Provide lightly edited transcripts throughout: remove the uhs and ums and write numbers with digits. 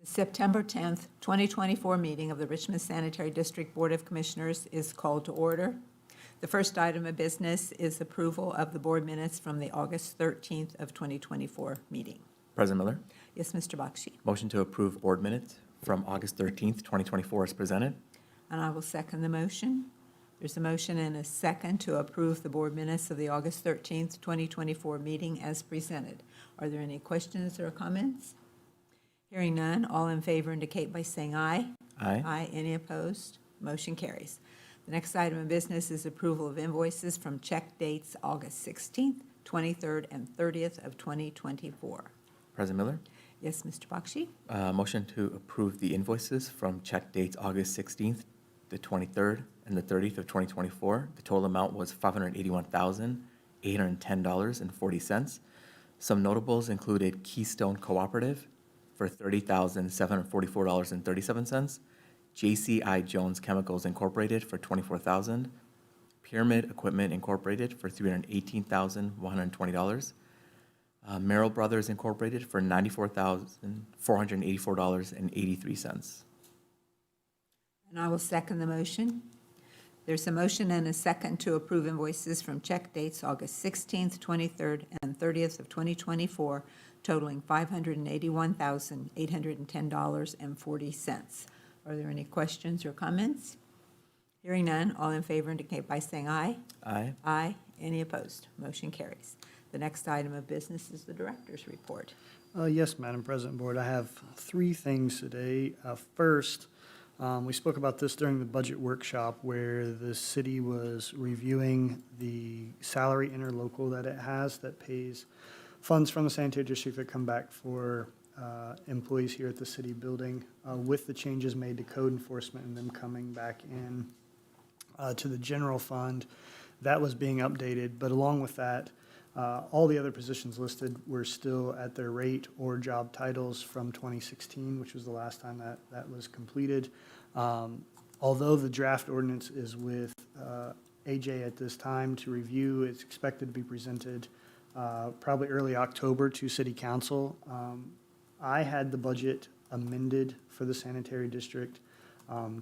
September 10th, 2024 meeting of the Richmond Sanitary District Board of Commissioners is called to order. The first item of business is approval of the board minutes from the August 13th of 2024 meeting. President Miller, Yes, Mr. Bakshi. motion to approve board minutes from August 13th, 2024 is presented. And I will second the motion. There's a motion and a second to approve the board minutes of the August 13th, 2024 meeting as presented. Are there any questions or comments? Hearing none, all in favor indicate by saying aye. Aye. Aye. Any opposed? Motion carries. The next item of business is approval of invoices from check dates August 16th, 23rd, and 30th of 2024. President Miller, Yes, Mr. Bakshi. motion to approve the invoices from check dates August 16th, the 23rd, and the 30th of 2024. The total amount was $581,810.40. Some notables included Keystone Cooperative for $30,744.37, JCI Jones Chemicals Incorporated for $24,000, Pyramid Equipment Incorporated for $318,120, Merrill Brothers Incorporated for $94,484.83. And I will second the motion. There's a motion and a second to approve invoices from check dates August 16th, 23rd, and 30th of 2024, totaling $581,810.40. Are there any questions or comments? Hearing none, all in favor indicate by saying aye. Aye. Aye. Any opposed? Motion carries. The next item of business is the director's report. Yes, Madam President, Board, I have three things today. First, we spoke about this during the budget workshop where the city was reviewing the salary interlocal that it has that pays funds from the sanitary district that come back for employees here at the city building with the changes made to code enforcement and them coming back in to the general fund. That was being updated, but along with that, all the other positions listed were still at their rate or job titles from 2016, which was the last time that was completed. Although the draft ordinance is with AJ at this time to review, it's expected to be presented probably early October to City Council. I had the budget amended for the sanitary district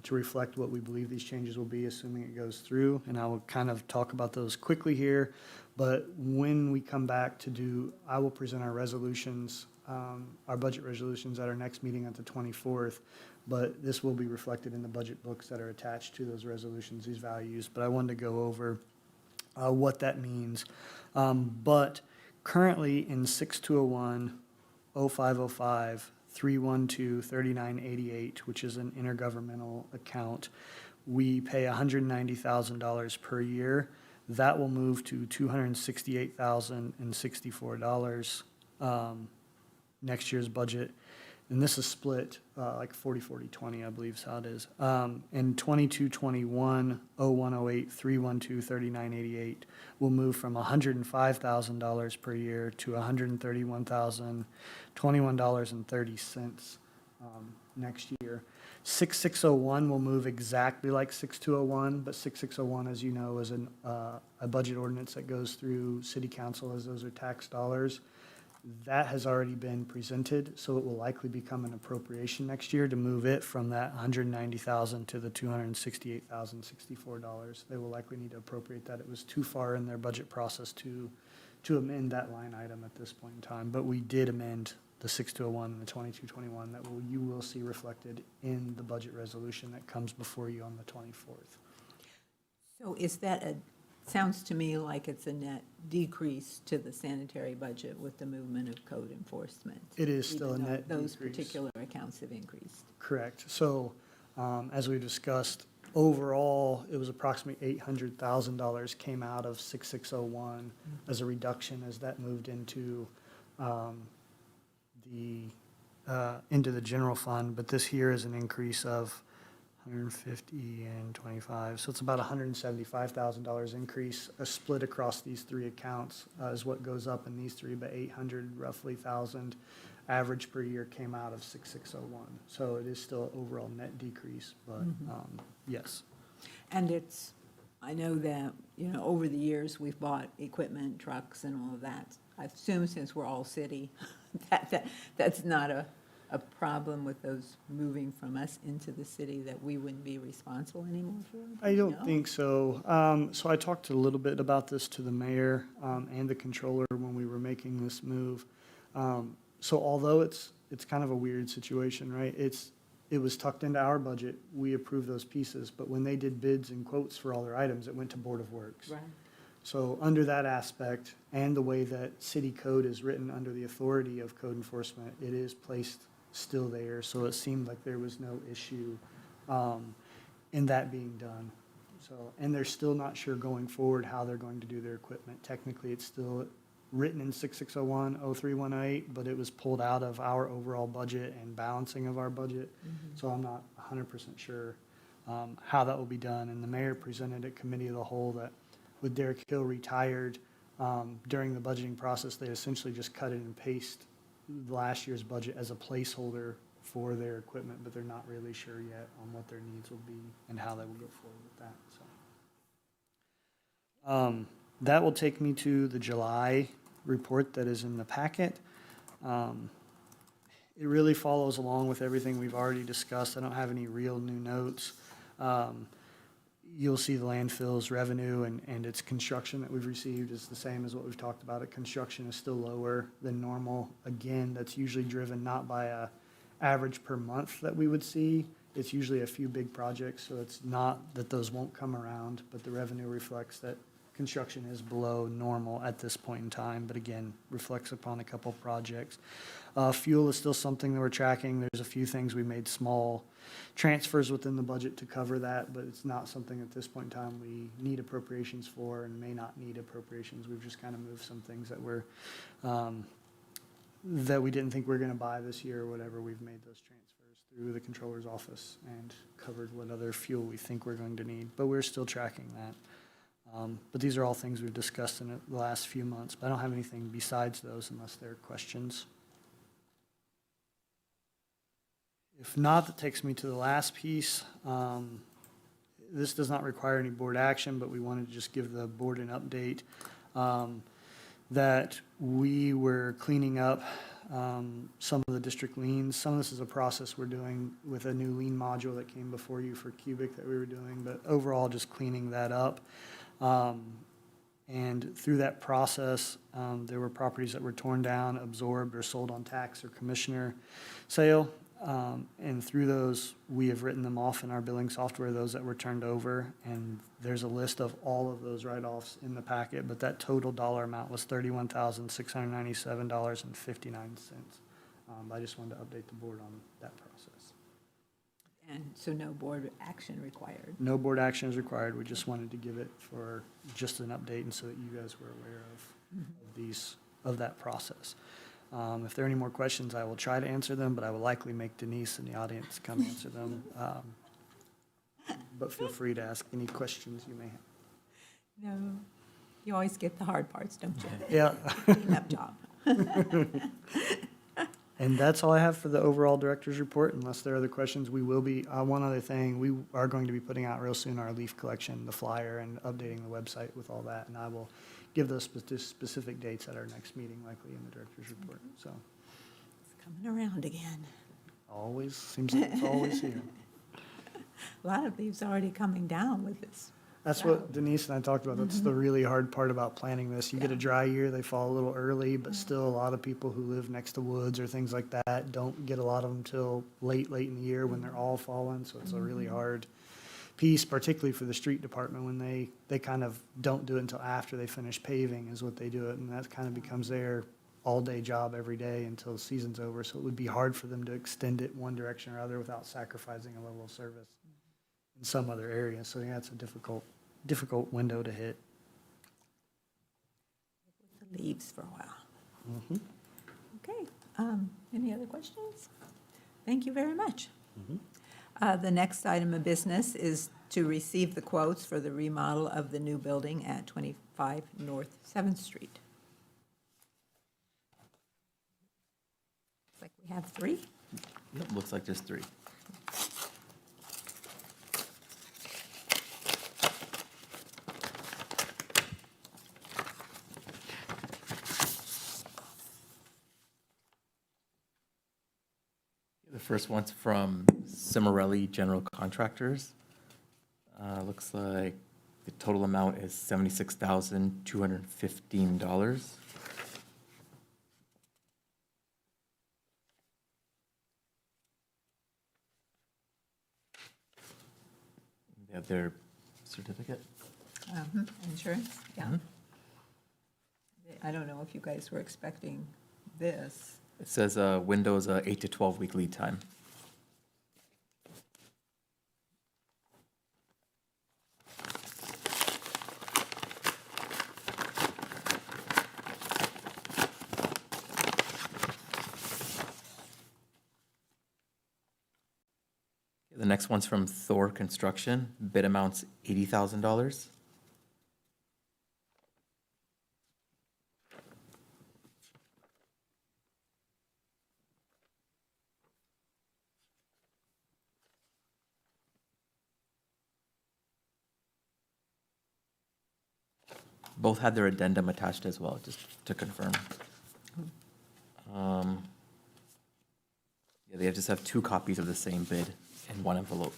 to reflect what we believe these changes will be, assuming it goes through. And I will kind of talk about those quickly here. But when we come back to do, I will present our resolutions, our budget resolutions at our next meeting on the 24th. But this will be reflected in the budget books that are attached to those resolutions, these values. But I wanted to go over what that means. But currently in 6201, 0505, 312, 3988, which is an intergovernmental account, we pay $190,000 per year. That will move to $268,064 next year's budget. And this is split like 40-40-20, I believe is how it is. And 2221, 0108, 312, 3988 will move from $105,000 per year to $131,021.30 next year. 6601 will move exactly like 6201, but 6601, as you know, is a budget ordinance that goes through City Council as those are tax dollars. That has already been presented, so it will likely become an appropriation next year to move it from that $190,000 to the $268,064. They will likely need to appropriate that. It was too far in their budget process to amend that line item at this point in time, but we did amend the 6201 and the 2221 that you will see reflected in the budget resolution that comes before you on the 24th. So is that sounds to me like it's a net decrease to the sanitary budget with the movement of code enforcement. It is still a net those decrease. particular accounts have increased. Correct. So as we discussed, overall, it was approximately $800,000 came out of 6601 as a reduction as that moved into the general fund. But this here is an increase of 150 and 25. So it's about $175,000 increase, a split across these three accounts is what goes up in these three, but 800 roughly thousand average per year came out of 6601. So it is still overall net decrease, but yes. And it's, I know that, you know, over the years, we've bought equipment, trucks, and all of that. I assume since we're all city, that's not a a problem with those moving from us into the city that we wouldn't be responsible anymore for? I don't No? think so. So I talked a little bit about this to the mayor and the controller when we were making this move. So although it's kind of a weird situation, right? It was tucked into our budget. We approved those pieces, but when they did bids and quotes for all their items, it went to Board of Works. Right. So under that aspect and the way that city code is written under the authority of code enforcement, it is placed still there. So it seemed like there was no issue in that being done. So, and they're still not sure going forward how they're going to do their equipment. Technically, it's still written in 6601, 0318, but it was pulled out of our overall budget and balancing of our budget. So I'm not 100% sure how that will be done. And the mayor presented at committee of the whole that with Derek Hill retired during the budgeting process, they essentially just cut it and paste last year's budget as a placeholder for their equipment, but they're not really sure yet on what their needs will be and how they will go forward with that. So that will take me to the July report that is in the packet. It really follows along with everything we've already discussed. I don't have any real new notes. You'll see the landfill's revenue and its construction that we've received is the same as what we've talked about. Construction is still lower than normal. Again, that's usually driven not by a average per month that we would see. It's usually a few big projects, so it's not that those won't come around, but the revenue reflects that construction is below normal at this point in time, but again, reflects upon a couple projects. Fuel is still something that we're tracking. There's a few things we made small transfers within the budget to cover that, but it's not something at this point in time we need appropriations for and may not need appropriations. We've just kind of moved some things that were that we didn't think we were going to buy this year or whatever. We've made those transfers through the controller's office and covered what other fuel we think we're going to need, but we're still tracking that. But these are all things we've discussed in the last few months, but I don't have anything besides those unless there are questions. If not, that takes me to the last piece. This does not require any board action, but we wanted to just give the board an update that we were cleaning up some of the district liens. Some of this is a process we're doing with a new lien module that came before you for Cubic that we were doing, but overall just cleaning that up. And through that process, there were properties that were torn down, absorbed, or sold on tax or commissioner sale. And through those, we have written them off in our billing software, those that were turned over. And there's a list of all of those write-offs in the packet, but that total dollar amount was $31,697.59. I just wanted to update the board on that process. And so no board action required. No board action is required. We just wanted to give it for just an update and so that you guys were aware of that process. If there are any more questions, I will try to answer them, but I will likely make Denise in the audience come answer them. But feel free to ask any questions you may have. No, you always get the hard parts, don't you? Yeah. Cleanup job. And that's all I have for the overall director's report, unless there are other questions. We will be, one other thing, we are going to be putting out real soon our leaf collection, the flyer, and updating the website with all that. And I will give those specific dates at our next meeting, likely in the director's report. So It's coming around again. always, seems like it's always here. A lot of leaves already coming down with this. That's what Denise and I talked about. That's the really hard part about planning this. You get a dry year, they fall a little early, but still a lot of people who live next to woods or things like that don't get a lot of them till late in the year when they're all falling. So it's a really hard piece, particularly for the street department when they kind of don't do it until after they finish paving is what they do it. And that kind of becomes their all-day job every day until the season's over. So it would be hard for them to extend it one direction or other without sacrificing a level of service in some other area. So yeah, it's a difficult window to hit. With the leaves for a while. Mm-hmm. Okay, any other questions? Thank you very much. Mm-hmm. The next item of business is to receive the quotes for the remodel of the new building at 25 North 7th Street. Looks like we have 3. Yep, looks like there's 3. First one's from Cimarelli General Contractors. Looks like the total amount is $76,215. They have their certificate. Insurance, yeah. Mhm. I don't know if you guys were expecting this. It says Windows 8 to 12 week lead time. The next one's from Thor Construction. Bid amount's $80,000. Both had their addendum attached as well, just to confirm. Yeah, they just have 2 copies of the same bid in one envelope.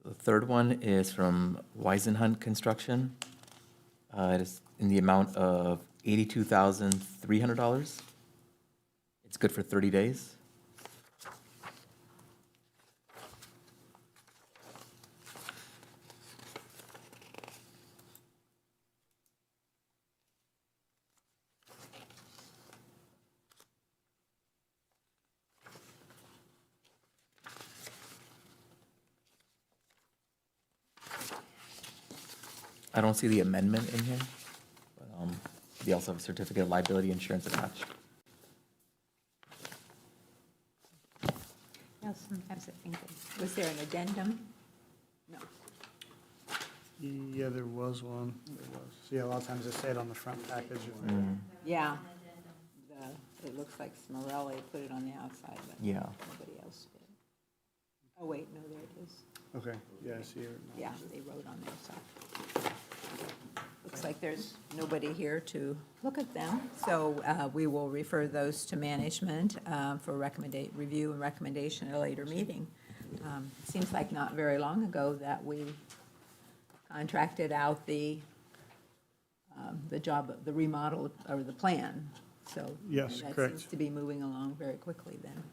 The third one is from Weisenhunt Construction. It is in the amount of $82,300. It's good for 30 days. I don't see the amendment in here, but they also have a certificate of liability insurance attached. Yeah, sometimes I think, was there an addendum? No. Yeah, there was one. There was. Yeah, a lot of times they say it on the front package. Yeah. It looks like Smarelli put it on the outside, but Yeah. nobody else did. Oh, wait, no, there it is. Okay, yeah, I see it. Yeah, they wrote on there, so. Looks like there's nobody here to look at them, so we will refer those to management for review and recommendation at a later meeting. Seems like not very long ago that we contracted out the job, the remodel, or the plan, so. Yes, That correct. seems to be moving along very quickly then.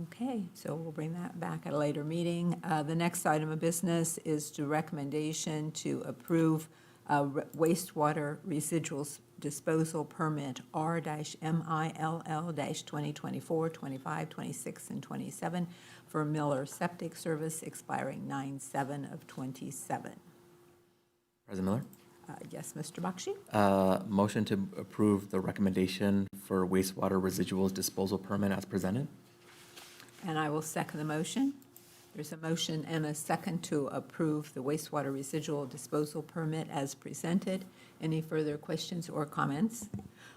Okay, so we'll bring that back at a later meeting. The next item of business is the recommendation to approve wastewater residuals disposal permit R-MILL-2024, 25, 26, and 27 for Miller Septic Service expiring 9/7 of '27. President Miller? Yes, Mr. Bakshi? Motion to approve the recommendation for wastewater residuals disposal permit as presented. And I will second the motion. There's a motion and a second to approve the wastewater residual disposal permit as presented. Any further questions or comments?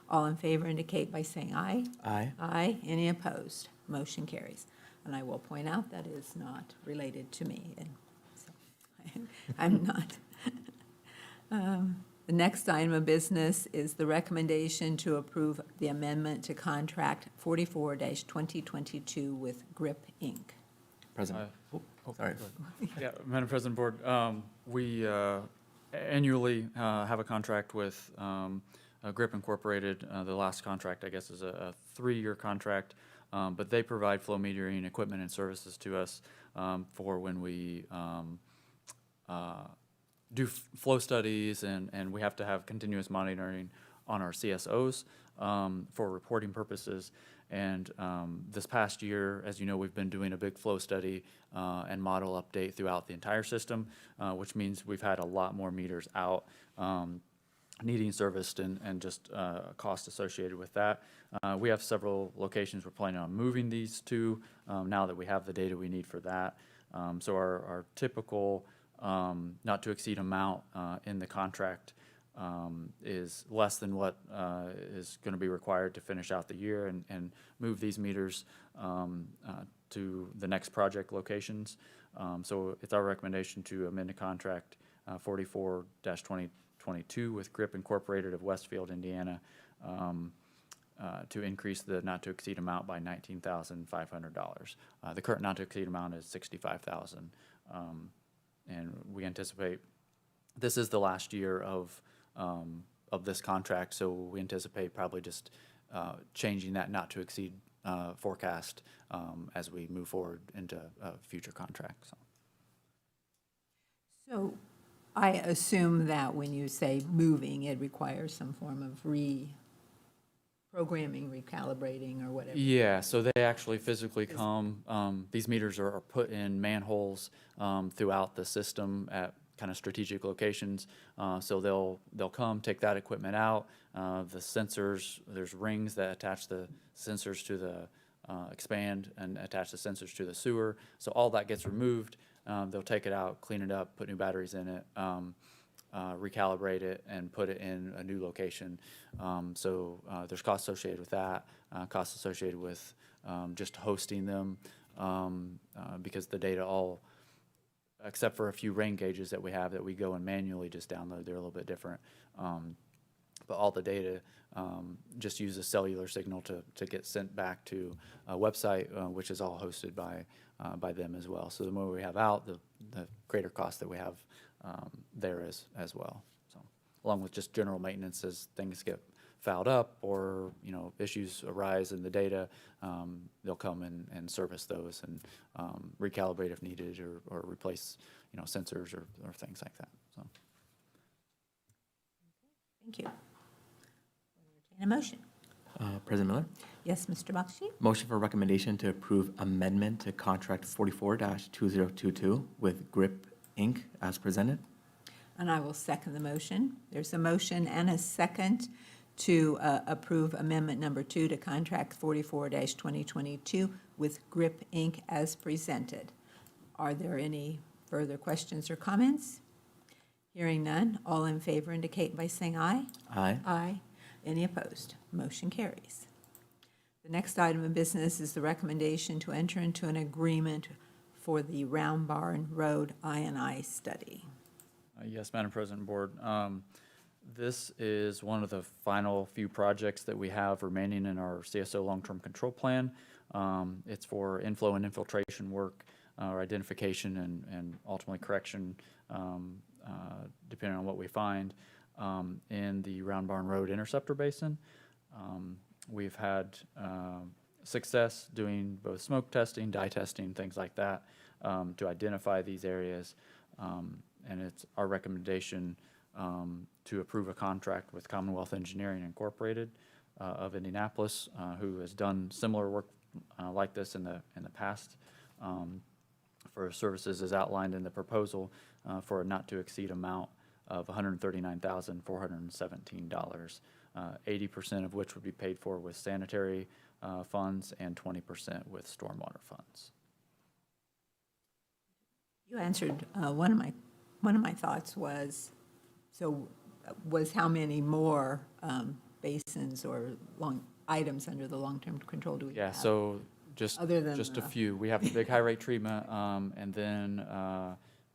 All in favor indicate by saying aye. Aye. Aye. Any opposed? Motion carries. And I will point out that is not related to me, and so I'm not. The next item of business is the recommendation to approve the amendment to contract 44-2022 with GRIP, Inc. President. Sorry. Yeah, Madam President, Board, we annually have a contract with GRIP Incorporated. The last contract, I guess, is a 3-year contract, but they provide flow metering equipment and services to us for when we do flow studies, and we have to have continuous monitoring on our CSOs for reporting purposes. And this past year, as you know, we've been doing a big flow study and model update throughout the entire system, which means we've had a lot more meters out needing serviced and just cost associated with that. We have several locations we're planning on moving these to now that we have the data we need for that. So our typical not to exceed amount in the contract is less than what is going to be required to finish out the year and move these meters to the next project locations. So it's our recommendation to amend the contract 44-2022 with GRIP Incorporated of Westfield, Indiana, to increase the not-to-exceed amount by $19,500. The current not-to-exceed amount is $65,000. And we anticipate this is the last year of this contract, so we anticipate probably just changing that not-to-exceed forecast as we move forward into future contracts. So I assume that when you say moving, it requires some form of reprogramming, recalibrating, or whatever. Yeah, so they actually physically come. These meters are put in manholes throughout the system at kind of strategic locations. So they'll come, take that equipment out. The sensors, there's rings that attach the sensors to the expand and attach the sensors to the sewer. So all that gets removed. They'll take it out, clean it up, put new batteries in it, recalibrate it, and put it in a new location. So there's costs associated with that, costs associated with just hosting them, because the data all, except for a few rain gauges that we have that we go and manually just download, they're a little bit different. But all the data just use a cellular signal to get sent back to a website, which is all hosted by them as well. So the more we have out, the greater cost that we have there as well. So along with just general maintenance as things get fouled up or issues arise in the data, they'll come and service those and recalibrate if needed or replace sensors or things like that. So Thank you. Entertain a motion. President Miller, Yes, Mr. Bakshi? motion for recommendation to approve amendment to contract 44-2022 with GRIP Inc. as presented. And I will second the motion. There's a motion and a second to approve amendment number 2 to contract 44-2022 with GRIP Inc. as presented. Are there any further questions or comments? Hearing none, all in favor indicate by saying aye. Aye. Aye. Any opposed? Motion carries. The next item of business is the recommendation to enter into an agreement for the Round Barn Road I&I study. yes, Madam President and Board. This is one of the final few projects that we have remaining in our CSO long-term control plan. It's for inflow and infiltration work, or identification and ultimately correction, depending on what we find, in the Round Barn Road interceptor basin. We've had success doing both smoke testing, dye testing, things like that, to identify these areas. And it's our recommendation to approve a contract with Commonwealth Engineering Incorporated of Indianapolis, who has done similar work like this in the past, for services as outlined in the proposal, for a not-to-exceed amount of $139,417, 80% of which would be paid for with sanitary funds and 20% with stormwater funds. You answered one of my thoughts was how many more basins or items under the long-term control do we have? Yeah, so just Other than just a the- few. We have the big high rate treatment, and then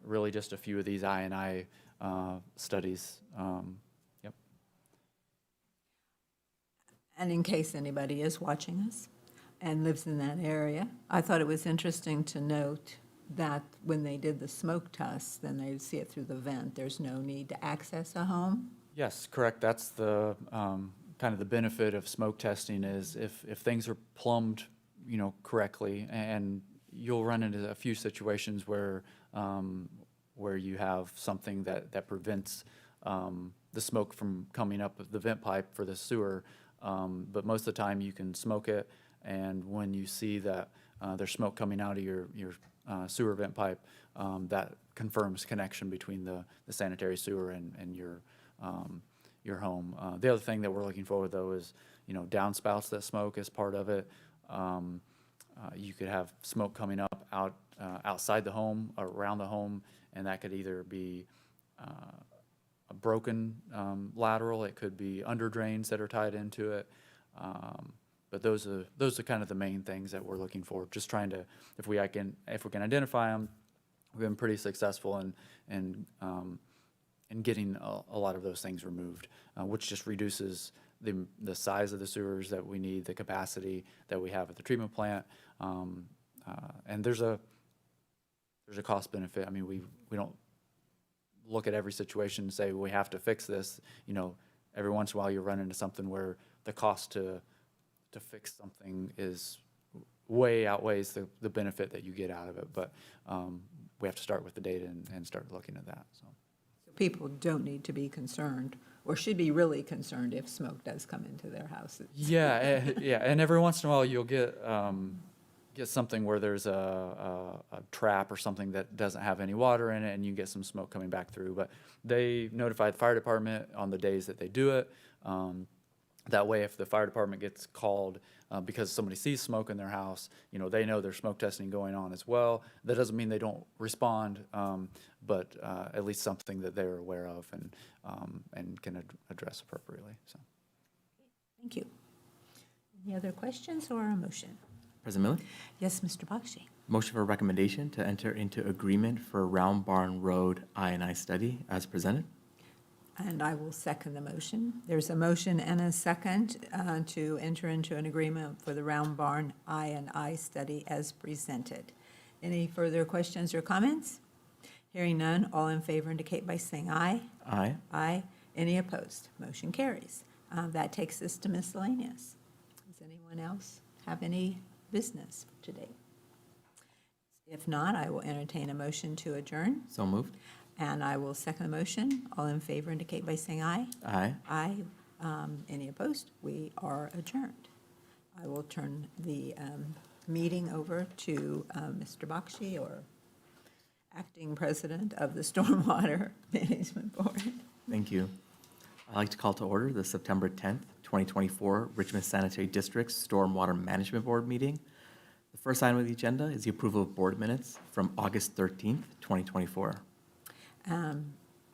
really just a few of these I&I studies. Yep. And in case anybody is watching us and lives in that area, I thought it was interesting to note that when they did the smoke test, then they see it through the vent. There's no need to access a home. Yes, correct. That's the kind of the benefit of smoke testing is if things are plumbed, correctly, and you'll run into a few situations where you have something that prevents the smoke from coming up the vent pipe for the sewer. But most of the time you can smoke it, and when you see that there's smoke coming out of your sewer vent pipe, that confirms connection between the sanitary sewer and your home. The other thing that we're looking for, though, is downspouts that smoke as part of it. You could have smoke coming up outside the home, around the home, and that could either be a broken lateral. It could be under drains that are tied into it. But those are kind of the main things that we're looking for. Just trying to, if we can identify them, we've been pretty successful in getting a lot of those things removed, which just reduces the size of the sewers that we need, the capacity that we have at the treatment plant, and there's a cost benefit. I mean, we don't look at every situation and say we have to fix this. You know, every once in a while you run into something where the cost to fix something is way outweighs the benefit that you get out of it. But we have to start with the data and start looking at that. So People don't need to be concerned, or should be really concerned if smoke does come into their houses. yeah, and every once in a while you'll get something where there's a trap or something that doesn't have any water in it, and you get some smoke coming back through. But they notify the fire department on the days that they do it. That way, if the fire department gets called because somebody sees smoke in their house, you know, they know there's smoke testing going on as well. That doesn't mean they don't respond, but at least something that they're aware of and can address appropriately. So, Thank you. Any other questions or a motion? President Miller? Yes, Mr. Bakshi. Motion for recommendation to enter into agreement for Round Barn Road I&I study as presented. And I will second the motion. There's a motion and a second to enter into an agreement for the Round Barn I&I study as presented. Any further questions or comments? Hearing none, all in favor indicate by saying aye. Aye. Aye. Any opposed? Motion carries. That takes us to miscellaneous. Does anyone else have any business today? If not, I will entertain a motion to adjourn. So moved. And I will second the motion. All in favor indicate by saying aye. Aye. Aye. Any opposed? We are adjourned. I will turn the meeting over to Mr. Bakshi, or Acting President of the Stormwater Management Board. Thank you. I'd like to call to order the September 10th, 2024 Richmond Sanitary District Stormwater Management Board meeting. The first item of the agenda is the approval of board minutes from August 13th, 2024.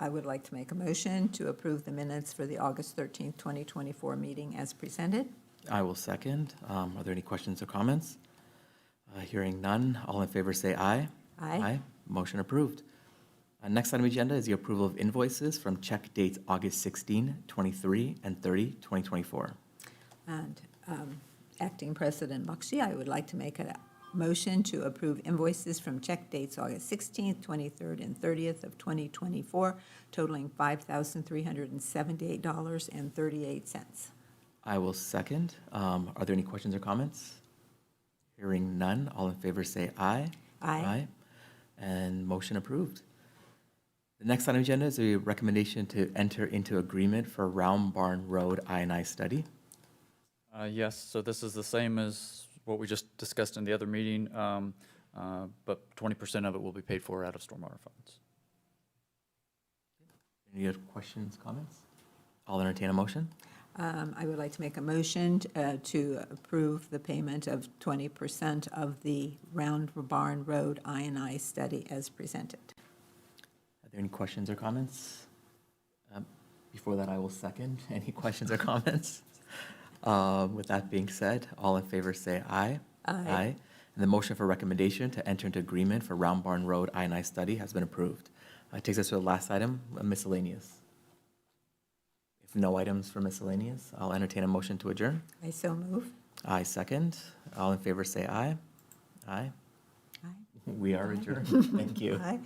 I would like to make a motion to approve the minutes for the August 13th, 2024 meeting as presented. I will second. Are there any questions or comments? Hearing none, all in favor say aye. Aye. Motion approved. Next item on the agenda is the approval of invoices from check dates August 16, 23, and 30, 2024. And Acting President Bakshi, I would like to make a motion to approve invoices from check dates August 16th, 23rd, and 30th of 2024, totaling $5,378.38. I will second. Are there any questions or comments? Hearing none, all in favor say aye. Aye. And motion approved. The next item on the agenda is a recommendation to enter into agreement for Round Barn Road I&I study. yes, so this is the same as what we just discussed in the other meeting, but 20% of it will be paid for out of stormwater funds. Any other questions, comments? I'll entertain a motion. I would like to make a motion to approve the payment of 20% of the Round Barn Road I&I study as presented. Are there any questions or comments? Before that, I will second. Any questions or comments? With that being said, all in favor say aye. Aye. And the motion for recommendation to enter into agreement for Round Barn Road I&I study has been approved. It takes us to the last item, miscellaneous. If no items for miscellaneous, I'll entertain a motion to adjourn. I so move. I second. All in favor say aye. Aye. Aye. We are adjourned. Thank you. Aye.